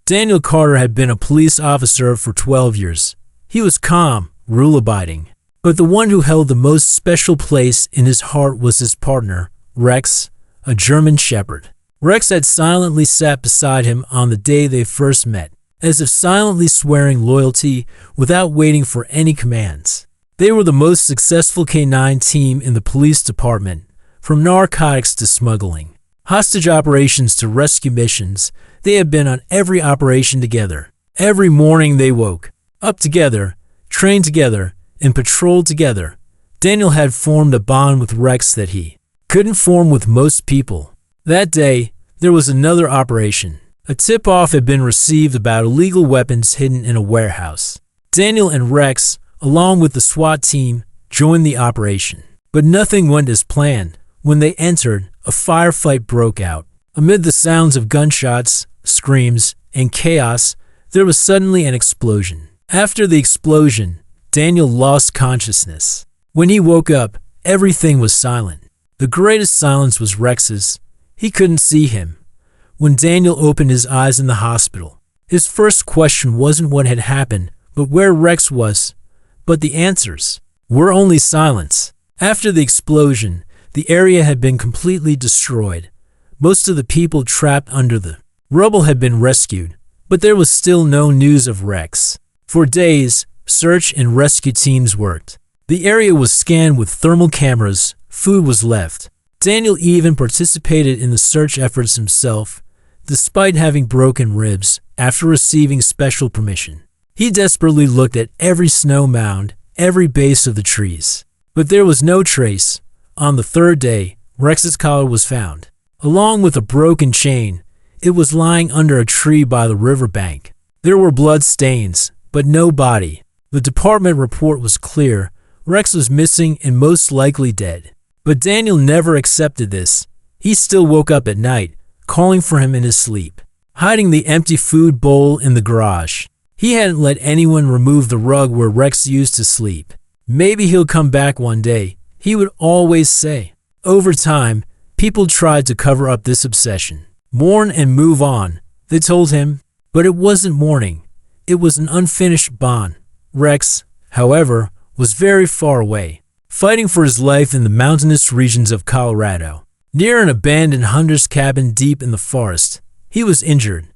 Daniel Carter had been a police officer for 12 years. He was calm, rule-abiding. But the one who held the most special place in his heart was his partner, Rex, a German shepherd. Rex had silently sat beside him on the day they first met, as if silently swearing loyalty without waiting for any commands. They were the most successful canine team in the police department, from narcotics to smuggling, hostage operations to rescue missions. They had been on every operation together. Every morning they woke up together, trained together, and patrolled together. Daniel had formed a bond with Rex that he couldn't form with most people. That day, there was another operation. A tip-off had been received about illegal weapons hidden in a warehouse. Daniel and Rex, along with the SWAT team, joined the operation. But nothing went as planned. When they entered, a firefight broke out. Amid the sounds of gunshots, screams, and chaos, there was suddenly an explosion. After the explosion, Daniel lost consciousness. When he woke up, everything was silent. The greatest silence was Rex's. He couldn't see him. When Daniel opened his eyes in the hospital, his first question wasn't what had happened, but where Rex was. But the answers were only silence. After the explosion, the area had been completely destroyed. Most of the people trapped under the rubble had been rescued, but there was still no news of Rex. For days, search and rescue teams worked. The area was scanned with thermal cameras. Food was left. Daniel even participated in the search efforts himself, despite having broken ribs after receiving special permission. He desperately looked at every snow mound, every base of the trees. But there was no trace. On the third day, Rex's collar was found. Along with a broken chain, it was lying under a tree by the riverbank. There were blood stains, but no body. The department report was clear. Rex was missing and most likely dead. But Daniel never accepted this. He still woke up at night, calling for him in his sleep, hiding the empty food bowl in the garage. He hadn't let anyone remove the rug where Rex used to sleep. Maybe he'll come back one day, he would always say. Over time, people tried to cover up this obsession. Mourn and move on, they told him. But it wasn't mourning. It was an unfinished bond. Rex, however, was very far away, fighting for his life in the mountainous regions of Colorado. Near an abandoned hunter's cabin deep in the forest, he was injured.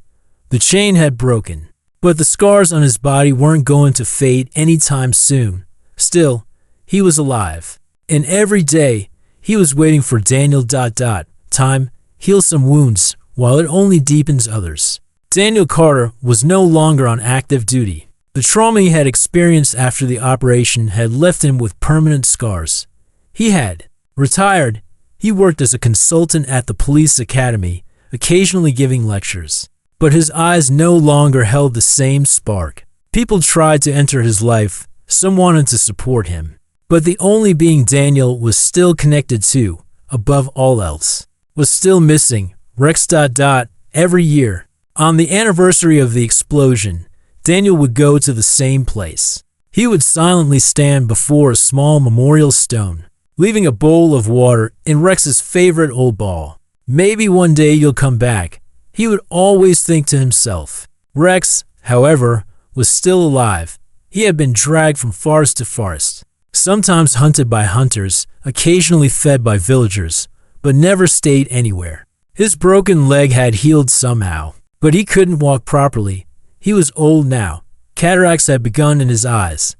The chain had broken, but the scars on his body weren't going to fade anytime soon. Still, he was alive. And every day, he was waiting for Daniel. Time heals some wounds, while it only deepens others. Daniel Carter was no longer on active duty. The trauma he had experienced after the operation had left him with permanent scars. He had retired. He worked as a consultant at the police academy, occasionally giving lectures. But his eyes no longer held the same spark. People tried to enter his life. Some wanted to support him. But the only being Daniel was still connected to, above all else, was still missing. Rex. Every year, on the anniversary of the explosion, Daniel would go to the same place. He would silently stand before a small memorial stone, leaving a bowl of water and Rex's favorite old ball. Maybe one day you'll come back, he would always think to himself. Rex, however, was still alive. He had been dragged from forest to forest, sometimes hunted by hunters, occasionally fed by villagers, but never stayed anywhere. His broken leg had healed somehow, but he couldn't walk properly. He was old now. Cataracts had begun in his eyes.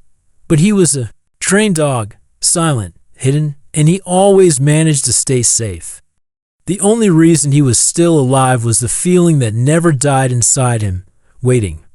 But he was a trained dog, silent, hidden, and he always managed to stay safe. The only reason he was still alive was the feeling that never died inside him, waiting.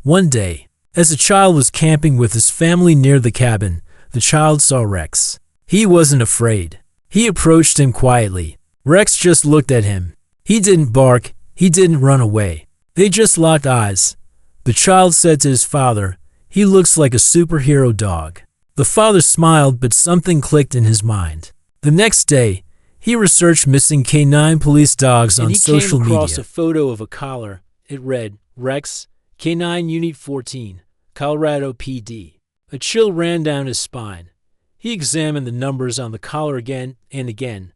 One day, as a child was camping with his family near the cabin, the child saw Rex. He wasn't afraid. He approached him quietly. Rex just looked at him. He didn't bark. He didn't run away. They just locked eyes. The child said to his father, "He looks like a superhero dog." The father smiled, but something clicked in his mind. The next day, he researched missing canine police dogs on social media. He came across a photo of a collar. It read, Rex, Canine Unit 14, Colorado PD. A chill ran down his spine. He examined the numbers on the collar again and again.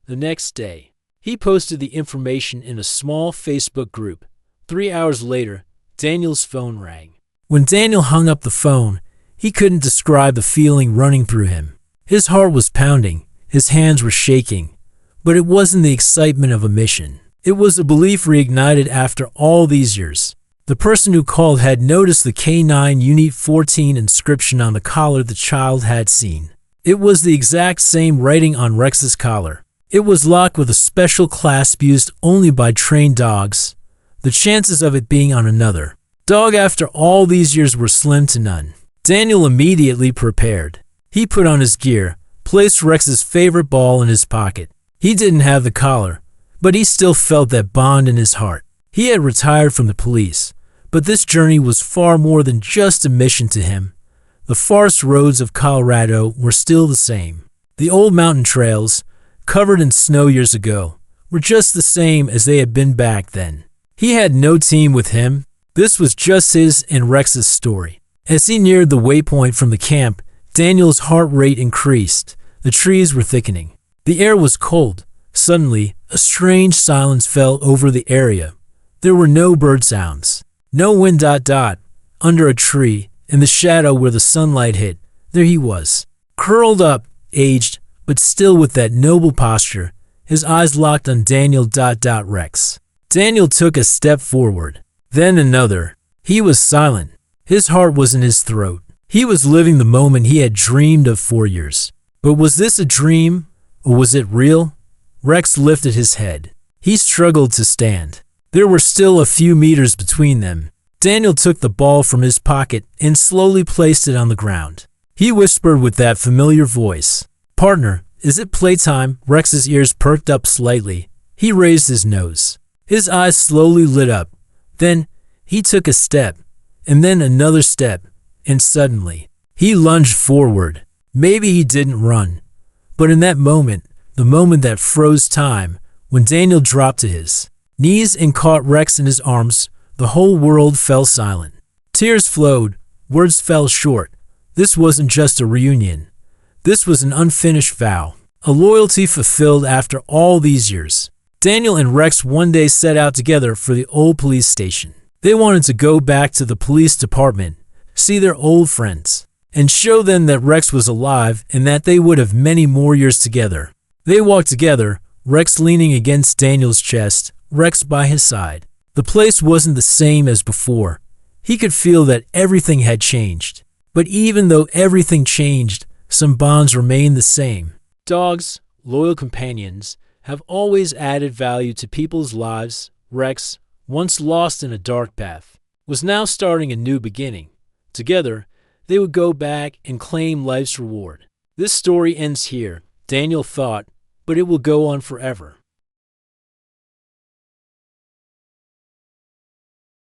The next day, he posted the information in a small Facebook group. 3 hours later, Daniel's phone rang. When Daniel hung up the phone, he couldn't describe the feeling running through him. His heart was pounding, his hands were shaking, but it wasn't the excitement of a mission. It was a belief reignited after all these years. The person who called had noticed the K9 Unit 14 inscription on the collar the child had seen. It was the exact same writing on Rex's collar. It was locked with a special clasp used only by trained dogs. The chances of it being on another dog after all these years were slim to none. Daniel immediately prepared. He put on his gear, placed Rex's favorite ball in his pocket. He didn't have the collar, but he still felt that bond in his heart. He had retired from the police, but this journey was far more than just a mission to him. The forest roads of Colorado were still the same. The old mountain trails, covered in snow years ago, were just the same as they had been back then. He had no team with him. This was just his and Rex's story. As he neared the waypoint from the camp, Daniel's heart rate increased. The trees were thickening. The air was cold. Suddenly, a strange silence fell over the area. There were no bird sounds. No wind. Under a tree, in the shadow where the sunlight hit, there he was. Curled up, aged, but still with that noble posture, his eyes locked on Daniel. Rex. Daniel took a step forward, then another. He was silent. His heart was in his throat. He was living the moment he had dreamed of for years. But was this a dream, or was it real? Rex lifted his head. He struggled to stand. There were still a few meters between them. Daniel took the ball from his pocket and slowly placed it on the ground. He whispered with that familiar voice, "Partner, is it playtime?" Rex's ears perked up slightly. He raised his nose. His eyes slowly lit up. Then he took a step, and then another step, and suddenly he lunged forward. Maybe he didn't run, but in that moment, the moment that froze time, when Daniel dropped to his knees and caught Rex in his arms, the whole world fell silent. Tears flowed, words fell short. This wasn't just a reunion. This was an unfinished vow, a loyalty fulfilled after all these years. Daniel and Rex one day set out together for the old police station. They wanted to go back to the police department, see their old friends, and show them that Rex was alive and that they would have many more years together. They walked together, Rex leaning against Daniel's chest, Rex by his side. The place wasn't the same as before. He could feel that everything had changed. But even though everything changed, some bonds remained the same. Dogs, loyal companions, have always added value to people's lives. Rex, once lost in a dark path, was now starting a new beginning. Together, they would go back and claim life's reward. This story ends here, Daniel thought, but it will go on forever.